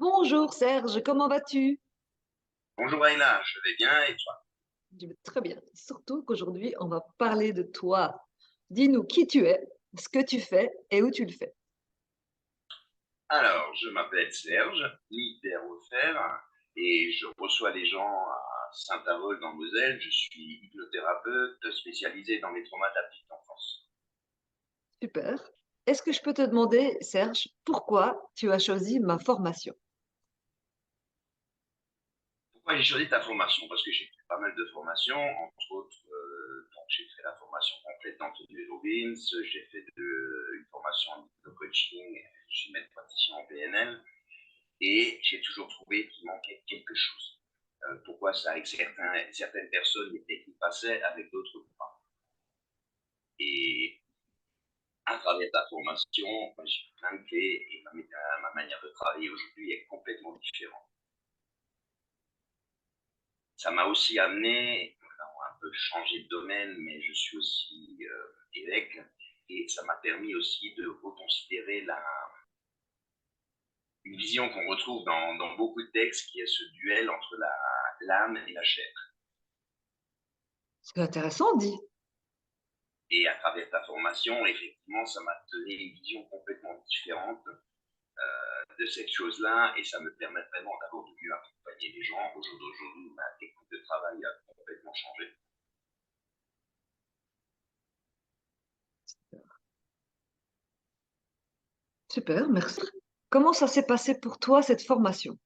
Bonjour Serge, comment vas-tu? Bonjour Aïna, je vais bien et toi? Je vais très bien. Surtout qu'aujourd'hui, on va parler de toi. Dis-nous qui tu es, ce que tu fais et où tu le fais. Alors, je m'appelle Serge, militaire au fer, et je reçois les gens à Saint-Avold dans Moselle. Je suis hypnothérapeute spécialisé dans les traumas de la petite enfance. Super. Est-ce que je peux te demander, Serge, pourquoi tu as choisi ma formation? Pourquoi j'ai choisi ta formation? Parce que j'ai fait pas mal de formations, entre autres, donc j'ai fait la formation complète d'Anthony Robbins, j'ai fait une formation en hypno-coaching, je suis maître praticien en PNL, et j'ai toujours trouvé qu'il manquait quelque chose. Pourquoi ça avec certaines personnes, les techniques passaient, avec d'autres pas. Et à travers ta formation, j'ai plein de clés et ma manière de travailler aujourd'hui est complètement différente. Ça m'a aussi amené, un peu changé de domaine, mais je suis aussi évêque, et ça m'a permis aussi de reconsidérer une vision qu'on retrouve dans beaucoup de textes, qui est ce duel entre l'âme et la chair. C'est intéressant, dit. Et à travers ta formation, effectivement, ça m'a donné une vision complètement différente de cette chose-là, et ça me permet vraiment d'abord de mieux accompagner les gens. Au jour d'aujourd'hui, ma technique de travail a complètement changé. Super, merci. Comment ça s'est passé pour toi, cette formation?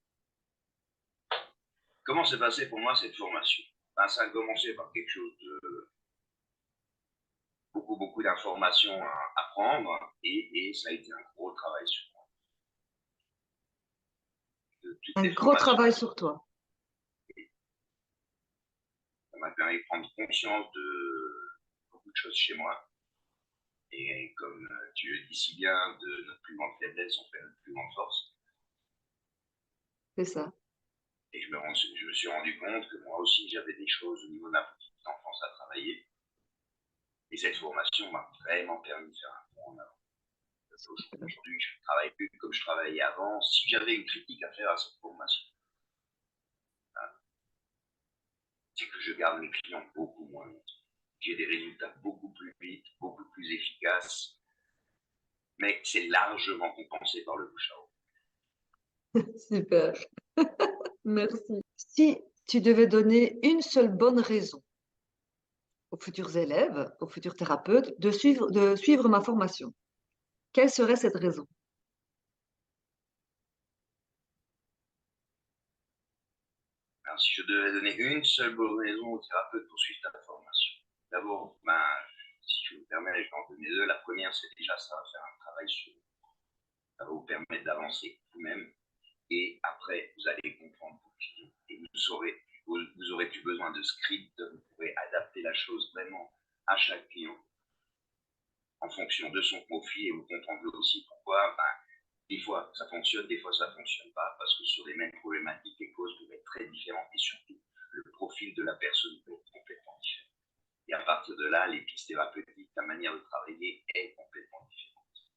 Comment s'est passé pour moi cette formation? Ben, ça a commencé par quelque chose de beaucoup d'informations à prendre, et ça a été un gros travail sur moi. De toutes Un les gros formations, travail sur toi. ça m'a permis de prendre conscience de beaucoup de choses chez moi. Et comme tu le dis si bien, de notre plus grande faiblesse, on fait notre plus grande force. C'est ça. Et je me suis rendu compte que moi aussi, j'avais des choses au niveau de ma petite enfance à travailler. Et cette formation m'a vraiment permis de faire un bond en avant. Aujourd'hui, je ne travaille plus comme je travaillais avant. Si j'avais une critique à faire à cette formation, c'est que je garde mes clients beaucoup moins longtemps. J'ai des résultats beaucoup plus vite, beaucoup plus efficaces, mais c'est largement compensé par le bouche à oreille. Super. Merci. Si tu devais donner une seule bonne raison aux futurs élèves, aux futurs thérapeutes, de suivre ma formation, quelle serait cette raison? Alors, si je devais donner une seule bonne raison au thérapeute pour suivre ta formation, d'abord, si je me permets, je vais en donner deux. La première, c'est déjà ça va faire un travail sur vous. Ça va vous permettre d'avancer vous-même. Et après, vous allez comprendre vos clients. Et vous aurez plus besoin de script. Vous pourrez adapter la chose vraiment à chaque client en fonction de son profil, et vous comprendrez aussi pourquoi des fois ça fonctionne, des fois ça ne fonctionne pas, parce que sur les mêmes problématiques, les causes peuvent être très différentes, et surtout, le profil de la personne peut être complètement différent. Et à partir de là, les pistes thérapeutiques, la manière de travailler est complètement différente.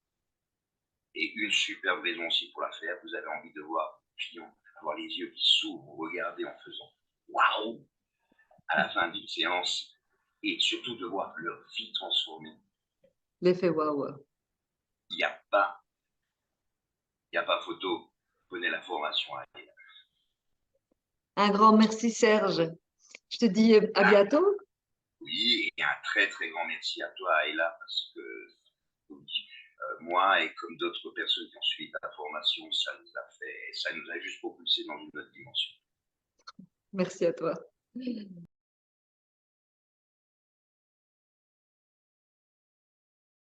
Et une superbe raison aussi pour la faire, vous avez envie de voir le client, avoir les yeux qui s'ouvrent, regarder en faisant waouh à la fin d'une séance, et surtout de voir leur vie transformée. L'effet waouh. Il n'y a pas, il n'y a pas photo. Prenez la formation à elle. Un grand merci, Serge. Je te dis à bientôt. Oui, et un très très grand merci à toi, Ayla, parce que moi et comme d'autres personnes qui ont suivi ta formation, ça nous a juste propulsé dans une autre dimension. Merci à toi.